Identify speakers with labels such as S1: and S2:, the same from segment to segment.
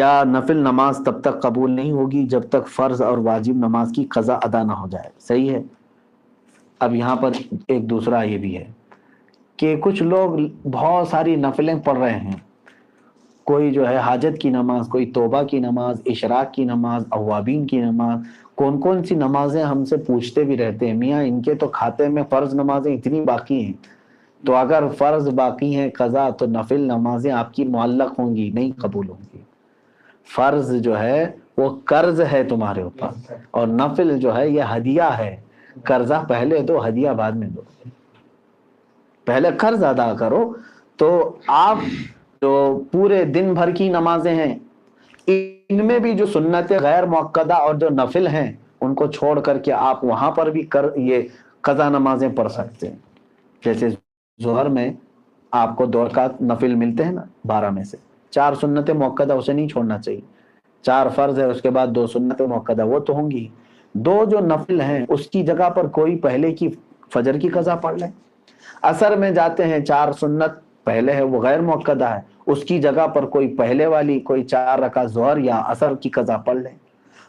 S1: کیا نفل نماز تب تک قبول نہیں ہوگی جب تک فرض اور واجب نماز کی قضا ادا نہ ہو جائے؟ صحیح ہے۔ اب یہاں پر ایک دوسرا یہ بھی ہے کہ کچھ لوگ بہت ساری نفلیں پڑھ رہے ہیں، کوئی جو ہے حاجت کی نماز، کوئی توبہ کی نماز، اشراق کی نماز، اوابین کی نماز، کون کون سی نمازیں ہم سے پوچھتے بھی رہتے ہیں، میاں ان کے تو کھاتے میں فرض نمازیں اتنی باقی ہیں، تو اگر فرض باقی ہیں قضا تو نفل نمازیں آپ کی معلق ہوں گی، نہیں قبول ہوں گی۔ فرض جو ہے وہ قرض ہے تمہارے اوپر، اور نفل جو ہے یہ ہدیہ ہے۔ قرضہ پہلے دو، ہدیہ بعد میں دو، پہلے قرض ادا کرو۔ تو آپ جو پورے دن بھر کی نمازیں ہیں ان میں بھی جو سنت غیر مؤکدہ اور جو نفل ہیں ان کو چھوڑ کر کے آپ وہاں پر بھی یہ قضا نمازیں پڑھ سکتے ہیں۔ جیسے ظہر میں آپ کو 2 رکعت نفل ملتے ہیں نا 12 میں سے، 4 سنت مؤکدہ اسے نہیں چھوڑنا چاہیے، 4 فرض ہے اس کے بعد 2 سنت مؤکدہ وہ تو ہوں گی، 2 جو نفل ہیں اس کی جگہ پر کوئی پہلے کی فجر کی قضا پڑھ لیں۔ عصر میں جاتے ہیں 4 سنت پہلے ہے وہ غیر مؤکدہ ہے، اس کی جگہ پر کوئی پہلے والی کوئی 4 رکعت ظہر یا عصر کی قضا پڑھ لیں۔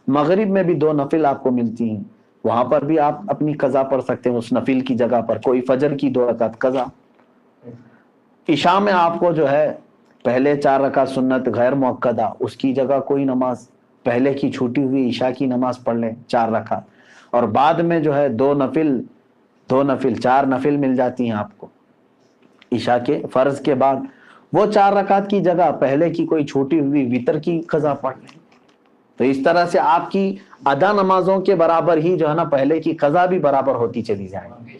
S1: مغرب میں بھی 2 نفل آپ کو ملتی ہیں، وہاں پر بھی آپ اپنی قضا پڑھ سکتے ہیں، اس نفل کی جگہ پر کوئی فجر کی 2 رکعت قضا۔ عشاء میں آپ کو جو ہے پہلے 4 رکعت سنت غیر مؤکدہ، اس کی جگہ کوئی نماز پہلے کی چھوٹی ہوئی عشاء کی نماز پڑھ لیں 4 رکعت، اور بعد میں جو ہے 2 نفل 4 نفل مل جاتی ہیں آپ کو عشاء کے فرض کے بعد، وہ 4 رکعت کی جگہ پہلے کی کوئی چھوٹی ہوئی وتر کی قضا پڑھ لیں۔ تو اس طرح سے آپ کی ادا نمازوں کے برابر ہی جو ہے نا پہلے کی قضا بھی برابر ہوتی چلی جائے گی۔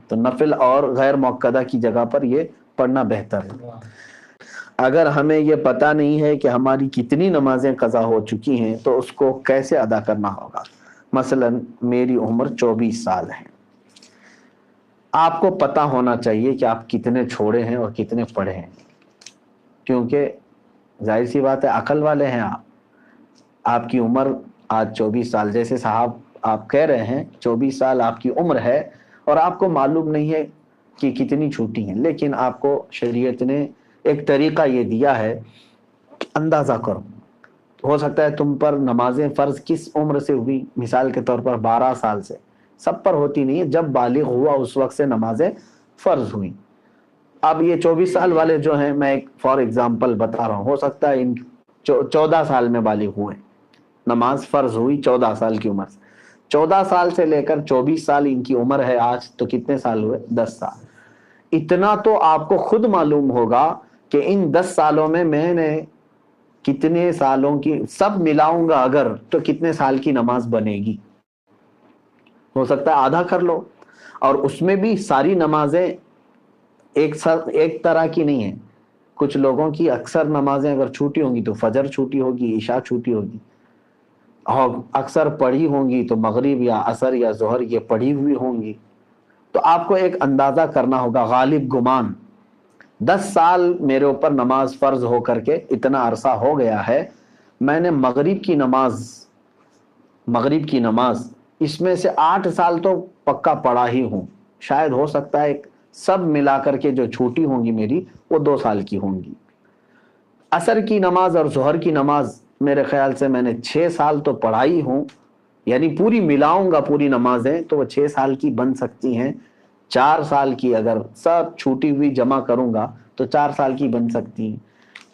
S1: تو نفل اور غیر مؤکدہ کی جگہ پر یہ پڑھنا بہتر ہے۔ اگر ہمیں یہ پتہ نہیں ہے کہ ہماری کتنی نمازیں قضا ہو چکی ہیں تو اس کو کیسے ادا کرنا ہوگا؟ مثلا میری عمر 24 سال ہے، آپ کو پتہ ہونا چاہیے کہ آپ کتنے چھوڑے ہیں اور کتنے پڑھے ہیں، کیونکہ ظاہر سی بات ہے عقل والے ہیں آپ کی عمر آج 24 سال، جیسے صاحب آپ کہہ رہے ہیں 24 سال آپ کی عمر ہے اور آپ کو معلوم نہیں ہے کہ کتنی چھوٹی ہیں، لیکن آپ کو شریعت نے ایک طریقہ یہ دیا ہے کہ اندازہ کرو۔ ہو سکتا ہے تم پر نمازیں فرض کس عمر سے ہوئی، مثال کے طور پر 12 سال سے، سب پر ہوتی نہیں ہے، جب بالغ ہوا اس وقت سے نمازیں فرض ہوئی۔ اب یہ 24 سال والے جو ہیں، میں ایک فار ایگزامپل بتا رہا ہوں، ہو سکتا ہے ان 14 سال میں بالغ ہوئے، نماز فرض ہوئی 14 سال کی عمر سے، 14 سال سے لے کر 24 سال ان کی عمر ہے آج، تو کتنے سال ہوئے؟ 10 سال۔ اتنا تو آپ کو خود معلوم ہوگا کہ ان 10 سالوں میں نے کتنے سالوں کی سب ملاؤں گا اگر تو کتنے سال کی نماز بنے گی۔ ہو سکتا ہے آدھا کر لو، اور اس میں بھی ساری نمازیں ایک طرح کی نہیں ہیں، کچھ لوگوں کی اکثر نمازیں اگر چھوٹی ہوں گی تو فجر چھوٹی ہوگی، عشاء چھوٹی ہوگی، اور اکثر پڑھی ہوں گی تو مغرب یا عصر یا ظہر یہ پڑھی ہوئی ہوں گی۔ تو آپ کو ایک اندازہ کرنا ہوگا غالب گمان، 10 سال میرے اوپر نماز فرض ہو کر کے اتنا عرصہ ہو گیا ہے، میں نے مغرب کی نماز اس میں سے 8 سال تو پکا پڑھا ہی ہوں، شاید ہو سکتا ہے سب ملا کر کے جو چھوٹی ہوں گی میری وہ 2 سال کی ہوں گی۔ عصر کی نماز اور ظہر کی نماز میرے خیال سے میں نے 6 سال تو پڑھائی ہوں، یعنی پوری ملاؤں گا پوری نمازیں تو وہ 6 سال کی بن سکتی ہیں، 4 سال کی اگر سب چھوٹی ہوئی جمع کروں گا تو 4 سال کی بن سکتی ہیں۔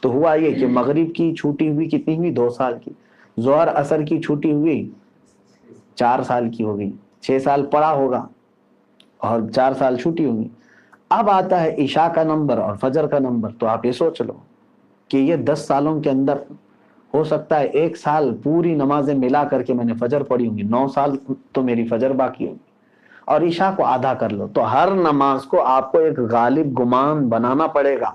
S1: تو ہوا یہ کہ مغرب کی چھوٹی ہوئی کتنی ہوئی؟ 2 سال کی، ظہر عصر کی چھوٹی ہوئی 4 سال کی ہو گئی، 6 سال پڑھا ہوگا اور 4 سال چھوٹی ہوگی۔ اب آتا ہے عشاء کا نمبر اور فجر کا نمبر، تو آپ یہ سوچ لو کہ یہ 10 سالوں کے اندر ہو سکتا ہے 1 سال پوری نمازیں ملا کر کے میں نے فجر پڑھی ہوں گی، 9 سال تو میری فجر باقی ہوگی، اور عشاء کو آدھا کر لو، تو ہر نماز کو آپ کو ایک غالب گمان بنانا پڑے گا۔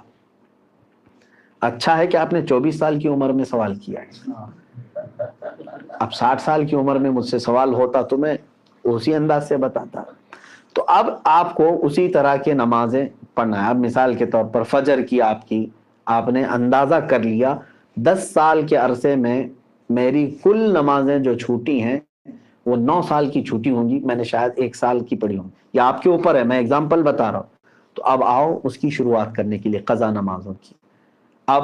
S1: اچھا ہے کہ آپ نے 24 سال کی عمر میں سوال کیا ہے، اب 60 سال کی عمر میں مجھ سے سوال ہوتا تو میں اسی انداز سے بتاتا۔ تو اب آپ کو اسی طرح کے نمازیں پڑھنا ہے۔ اب مثال کے طور پر فجر کی آپ نے اندازہ کر لیا 10 سال کے عرصے میں میری کل نمازیں جو چھوٹی ہیں وہ 9 سال کی چھوٹی ہوں گی، میں نے شاید 1 سال کی پڑھی ہوں، یا آپ کے اوپر ہے، میں اگزامپل بتا رہا ہوں۔ تو اب آؤ اس کی شروعات کرنے کے لیے قضا نمازوں کی۔ اب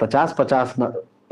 S1: 50-50